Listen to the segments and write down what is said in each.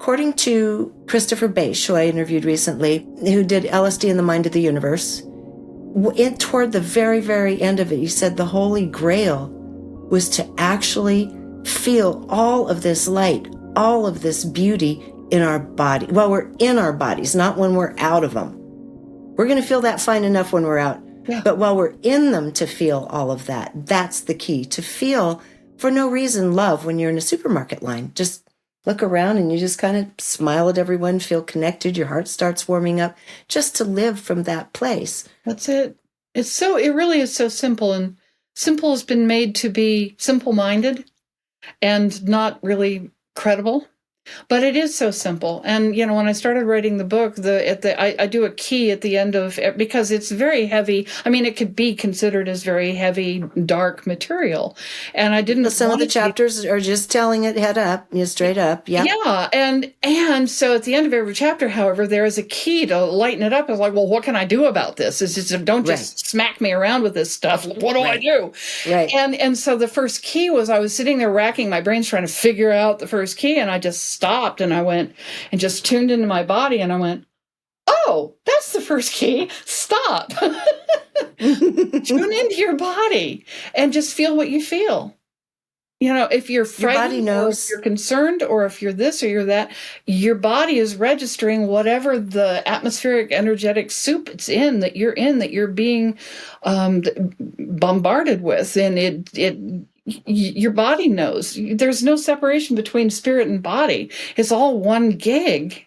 according to Christopher Bache, who I interviewed recently, who did LSD in the Mind of the Universe, toward the very, very end of it, he said the Holy Grail was to actually feel all of this light, all of this beauty in our body. Well, we're in our bodies, not when we're out of them. We're going to feel that fine enough when we're out. Yeah. But while we're in them, to feel all of that, that's the key. To feel, for no reason, love when you're in a supermarket line. Just look around and you just kind of smile at everyone, feel connected, your heart starts warming up, just to live from that place. That's it. It really is so simple, and simple has been made to be simple-minded and not really credible. But it is so simple. And, when I started writing the book, I do a key at the end of it because it's very heavy. I mean, it could be considered as very heavy, dark material. And I didn't. Some of the chapters are just telling it head up, straight up. Yeah. Yeah. And so at the end of every chapter, however, there is a key to lighten it up. It's like, well, what can I do about this? It's just, don't just smack me around with this stuff. What do I do? Right. And so the first key was, I was sitting there racking my brains trying to figure out the first key, and I just stopped and I went and just tuned into my body, and I went, oh, that's the first key. Stop. Tune into your body and just feel what you feel. If you're frightened, or if you're concerned, or if you're this or you're that, your body is registering whatever the atmospheric energetic soup it's in, that you're being bombarded with. And your body knows. There's no separation between spirit and body. It's all one gig.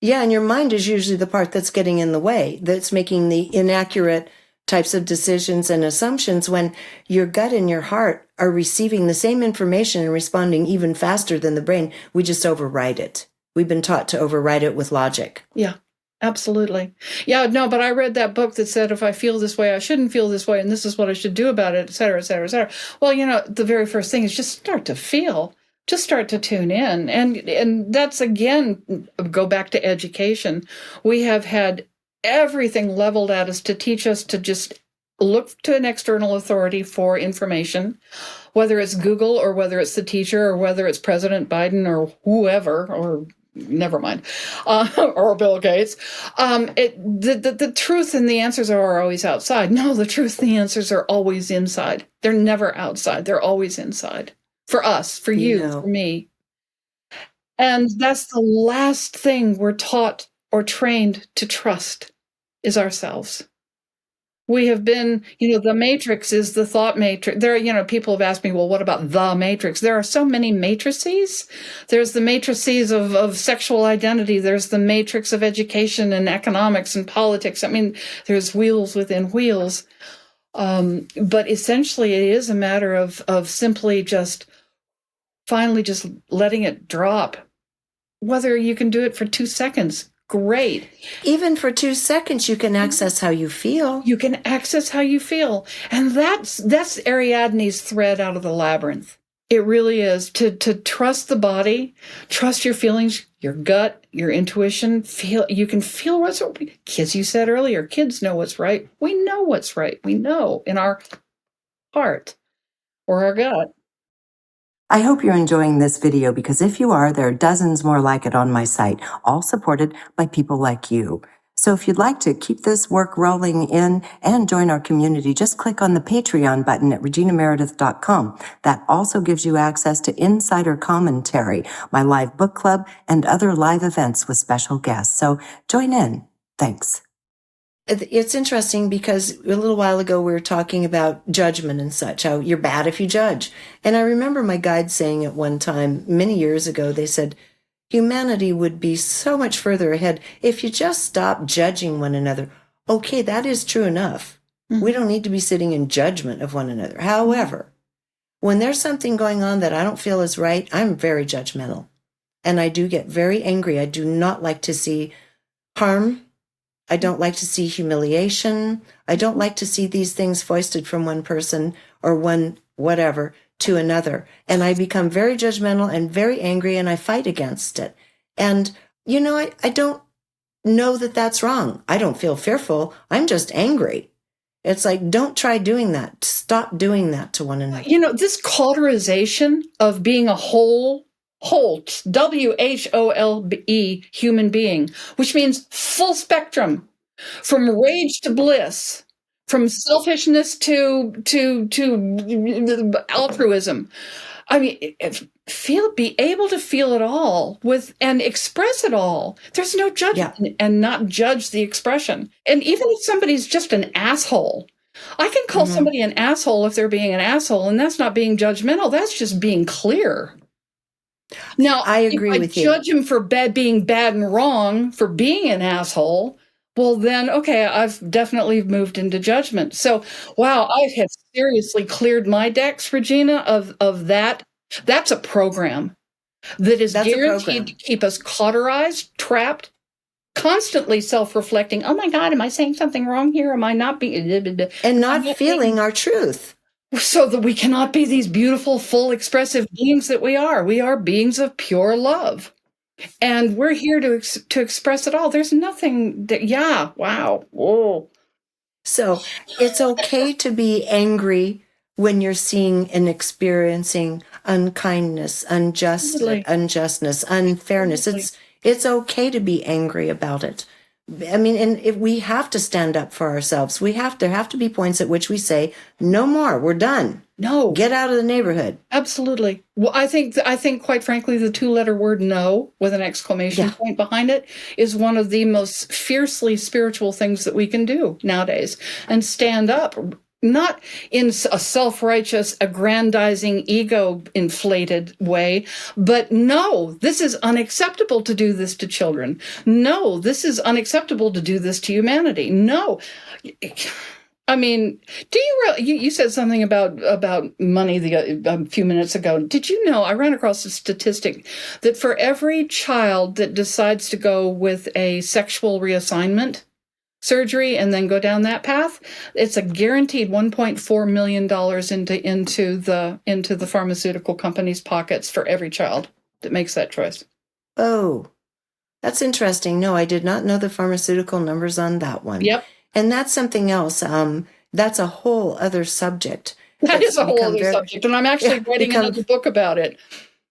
Yeah, and your mind is usually the part that's getting in the way, that's making the inaccurate types of decisions and assumptions, when your gut and your heart are receiving the same information and responding even faster than the brain. We just override it. We've been taught to override it with logic. Yeah. Absolutely. Yeah, no, but I read that book that said, if I feel this way, I shouldn't feel this way, and this is what I should do about it, et cetera, et cetera, et cetera. Well, the very first thing is just start to feel, just start to tune in. And that's, again, go back to education. We have had everything leveled at us to teach us to just look to an external authority for information, whether it's Google or whether it's the teacher or whether it's President Biden or whoever, or never mind, or Bill Gates. The truth and the answers are always outside. No, the truth and the answers are always inside. They're never outside. They're always inside. For us, for you, for me. And that's the last thing we're taught or trained to trust, is ourselves. We have been, the matrix is the thought matrix. There, people have asked me, well, what about the matrix? There are so many matrices. There's the matrices of sexual identity. There's the matrix of education and economics and politics. I mean, there's wheels within wheels. But essentially, it is a matter of simply just finally just letting it drop. Whether you can do it for 2 seconds, great. Even for 2 seconds, you can access how you feel. You can access how you feel. And that's Ariadne's thread out of the labyrinth. It really is. To trust the body, trust your feelings, your gut, your intuition. You can feel what's right. Kids, you said earlier, kids know what's right. We know what's right. We know in our heart or our gut. I hope you're enjoying this video, because if you are, there are dozens more like it on my site, all supported by people like you. So if you'd like to keep this work rolling in and join our community, just click on the Patreon button at reginameredith.com. That also gives you access to insider commentary, my live book club, and other live events with special guests. So join in. Thanks. It's interesting because a little while ago we were talking about judgment and such, how you're bad if you judge. And I remember my guide saying at one time, many years ago, they said, humanity would be so much further ahead if you just stop judging one another. Okay, that is true enough. Mm-hmm. We don't need to be sitting in judgment of one another. However, when there's something going on that I don't feel is right, I'm very judgmental. And I do get very angry. I do not like to see harm. I don't like to see humiliation. I don't like to see these things foisted from one person or one whatever to another. And I become very judgmental and very angry, and I fight against it. And, I don't know that that's wrong. I don't feel fearful. I'm just angry. It's like, don't try doing that. Stop doing that to one another. This cauterization of being a whole whole, WHOLE, human being, which means full spectrum, from rage to bliss, from selfishness to altruism. I mean, be able to feel it all and express it all. There's no judgment, and not judge the expression. And even if somebody's just an asshole, I can call somebody an asshole if they're being an asshole, and that's not being judgmental. That's just being clear. Now, I agree with you. If I judge him for being bad and wrong, for being an asshole, well, then, okay, I've definitely moved into judgment. So, wow, I have seriously cleared my decks, Regina, of that. That's a program that is guaranteed to keep us cauterized, trapped, constantly self-reflecting. Oh my God, am I saying something wrong here? Am I not being... And not feeling our truth. So that we cannot be these beautiful, full, expressive beings that we are. We are beings of pure love. And we're here to express it all. There's nothing that, wow. Whoa. So it's okay to be angry when you're seeing and experiencing unkindness, unjustness, unfairness. It's okay to be angry about it. I mean, and if we have to stand up for ourselves, there have to be points at which we say, no more, we're done. No. Get out of the neighborhood. Absolutely. Well, I think quite frankly, the 2-letter word no with an exclamation point behind it is one of the most fiercely spiritual things that we can do nowadays, and stand up. Not in a self-righteous, aggrandizing, ego-inflated way, but no, this is unacceptable to do this to children. No, this is unacceptable to do this to humanity. No. I mean, do you really, you said something about money a few minutes ago. Did you know, I ran across a statistic that for every child that decides to go with a sexual reassignment surgery and then go down that path, it's a guaranteed $1.4 million into the pharmaceutical company's pockets for every child that makes that choice. Oh, that's interesting. No, I did not know the pharmaceutical numbers on that one. Yep. And that's something else. That's a whole other subject. That is a whole other subject. And I'm actually writing another book about it.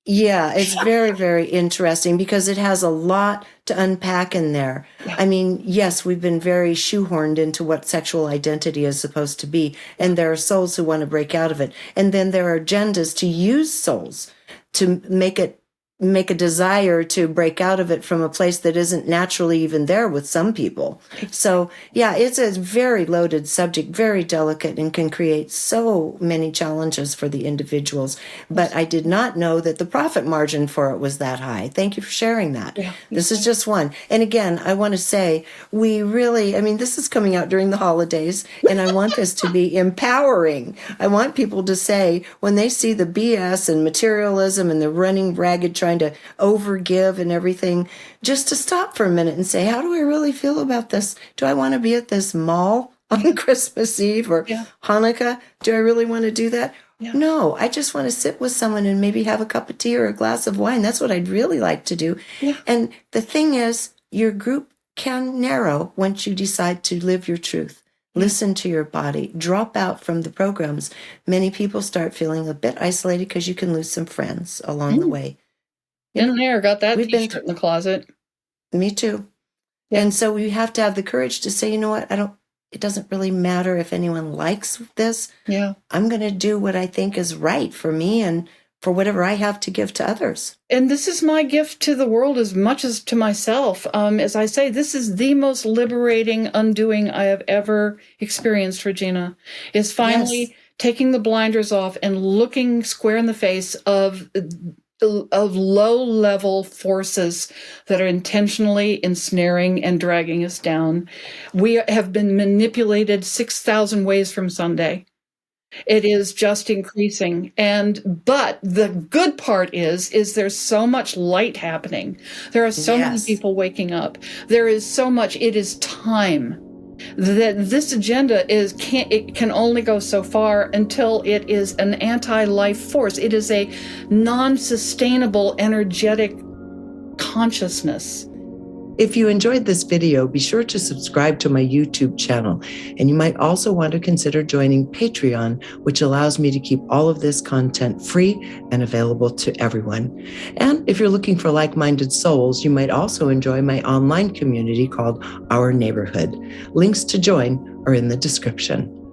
Yeah, it's very, very interesting because it has a lot to unpack in there. Yeah. I mean, yes, we've been very shoehorned into what sexual identity is supposed to be, and there are souls who want to break out of it. And then there are agendas to use souls to make a desire to break out of it from a place that isn't naturally even there with some people. So yeah, it's a very loaded subject, very delicate, and can create so many challenges for the individuals. But I did not know that the profit margin for it was that high. Thank you for sharing that. Yeah, this is just one. And again, I want to say, this is coming out during the holidays, and I want this to be empowering. I want people to say, when they see the BS and materialism and the running ragged trying to overgive and everything, just to stop for a minute and say, how do I really feel about this? Do I want to be at this mall on Christmas Eve or Hanukkah? Do I really want to do that? Yeah. No, I just want to sit with someone and maybe have a cup of tea or a glass of wine. That's what I'd really like to do. Yeah. And the thing is, your group can narrow once you decide to live your truth. Listen to your body. Drop out from the programs. Many people start feeling a bit isolated because you can lose some friends along the way. In there, got that t-shirt in the closet. Me too. Yeah. And so we have to have the courage to say, you know what, it doesn't really matter if anyone likes this. Yeah. I'm going to do what I think is right for me and for whatever I have to give to others. And this is my gift to the world as much as to myself. As I say, this is the most liberating undoing I have ever experienced, Regina, is finally taking the blinders off and looking square in the face of low-level forces that are intentionally ensnaring and dragging us down. We have been manipulated 6,000 ways from Sunday. It is just increasing. But the good part is there's so much light happening. There are so many people waking up. There is so much. It is time. That this agenda can only go so far until it is an anti-life force. It is a non-sustainable energetic consciousness If you enjoyed this video, be sure to subscribe to my YouTube channel. And you might also want to consider joining Patreon, which allows me to keep all of this content free and available to everyone. And if you're looking for like-minded souls, you might also enjoy my online community called Our Neighborhood. Links to join are in the description.